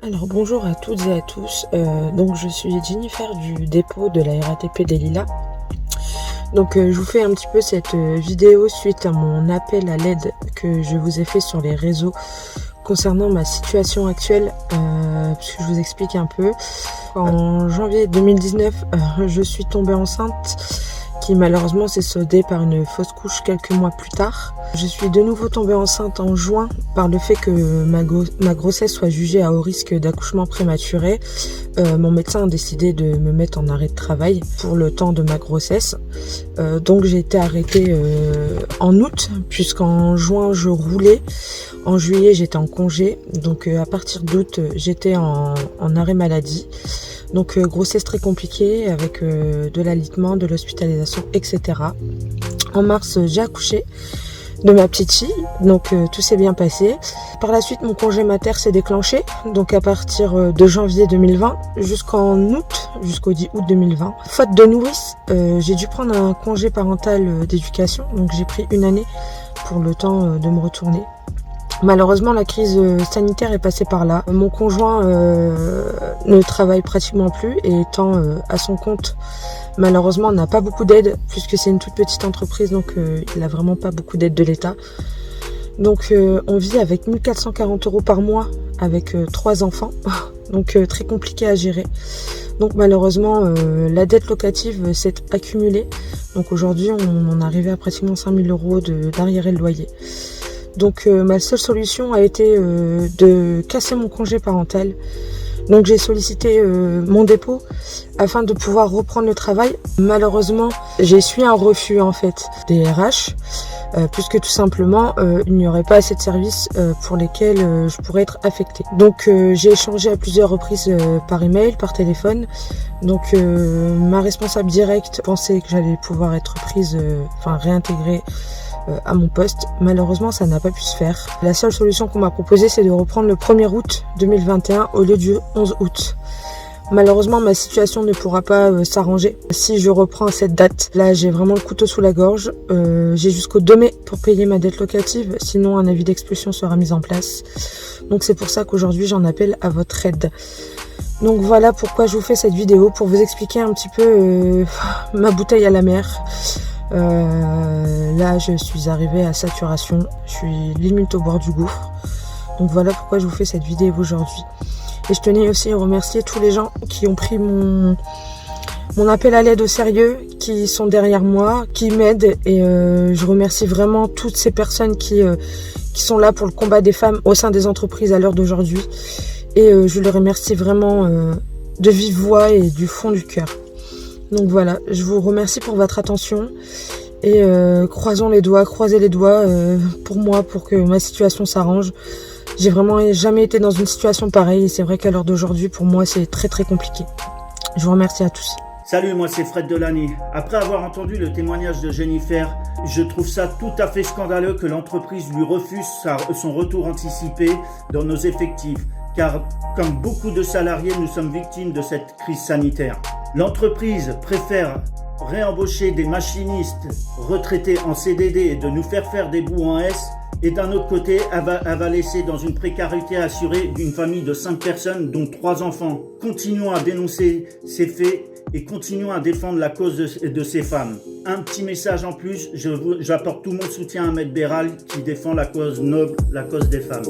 Alors bonjour à toutes et à tous, donc je suis Jennifer du dépôt de la RATP des Lilas. Donc je vous fais un petit peu cette vidéo suite à mon appel à l'aide que je vous ai fait sur les réseaux concernant ma situation actuelle, puisque je vous explique un peu. En janvier 2019, je suis tombée enceinte, qui malheureusement s'est soldée par une fausse couche quelques mois plus tard. Je suis de nouveau tombée enceinte en juin par le fait que ma grossesse soit jugée à haut risque d'accouchement prématuré. Mon médecin a décidé de me mettre en arrêt de travail pour le temps de ma grossesse. Donc j'ai été arrêtée en août, puisqu'en juin je roulais. En juillet j'étais en congé, donc à partir d'août j'étais en arrêt maladie. Donc grossesse très compliquée avec de l'alitement, de l'hospitalisation, etc. En mars j'ai accouché de ma petite fille, donc tout s'est bien passé. Par la suite mon congé mater s'est déclenché, donc à partir de janvier 2020 jusqu'au 10 août 2020. Faute de nourrice, j'ai dû prendre un congé parental d'éducation, donc j'ai pris une année pour le temps de me retourner. Malheureusement, la crise sanitaire est passée par là. Mon conjoint ne travaille pratiquement plus et étant à son compte, malheureusement, on n'a pas beaucoup d'aide puisque c'est une toute petite entreprise, donc il n'a vraiment pas beaucoup d'aide de l'État. Donc on vit avec 1440 € par mois avec 3 enfants, donc très compliqué à gérer. Donc malheureusement, la dette locative s'est accumulée. Donc aujourd'hui, on en est arrivé à pratiquement 5000 € d'arriéré de loyer. Donc ma seule solution a été de casser mon congé parental. Donc j'ai sollicité mon dépôt afin de pouvoir reprendre le travail. Malheureusement, j'ai essuyé un refus en fait des RH, puisque tout simplement il n'y aurait pas assez de services pour lesquels je pourrais être affectée. Donc j'ai échangé à plusieurs reprises par email, par téléphone. Donc ma responsable directe pensait que j'allais pouvoir être prise, réintégrée à mon poste. Malheureusement, ça n'a pas pu se faire. La seule solution qu'on m'a proposée, c'est de reprendre le 1er août 2021 au lieu du 11 août. Malheureusement, ma situation ne pourra pas s'arranger si je reprends à cette date. Là, j'ai vraiment le couteau sous la gorge. J'ai jusqu'au 2 mai pour payer ma dette locative, sinon un avis d'expulsion sera mis en place. Donc c'est pour ça qu'aujourd'hui, j'en appelle à votre aide. Donc voilà pourquoi je vous fais cette vidéo, pour vous expliquer un petit peu ma bouteille à la mer. Là je suis arrivée à saturation, je suis limite au bord du gouffre. Donc voilà pourquoi je vous fais cette vidéo aujourd'hui. Et je tenais aussi à remercier tous les gens qui ont pris mon appel à l'aide au sérieux, qui sont derrière moi, qui m'aident. Et je remercie vraiment toutes ces personnes qui sont là pour le combat des femmes au sein des entreprises à l'heure d'aujourd'hui. Et je les remercie vraiment de vive voix et du fond du cœur. Donc voilà, je vous remercie pour votre attention et croisez les doigts pour moi, pour que ma situation s'arrange. J'ai vraiment jamais été dans une situation pareille et c'est vrai qu'à l'heure d'aujourd'hui, pour moi, c'est très très compliqué. Je vous remercie à tous. Salut, moi c'est Fred Delany. Après avoir entendu le témoignage de Jennifer, je trouve ça tout à fait scandaleux que l'entreprise lui refuse son retour anticipé dans nos effectifs. Car comme beaucoup de salariés, nous sommes victimes de cette crise sanitaire. L'entreprise préfère réembaucher des machinistes retraités en CDD et de nous faire des bouts en S. Et d'un autre côté, elle va laisser dans une précarité assurée d'une famille de 5 personnes, dont 3 enfants. Continuons à dénoncer ces faits et continuons à défendre la cause de ces femmes. Un petit message en plus, j'apporte tout mon soutien à Maître Béral qui défend la cause noble, la cause des femmes.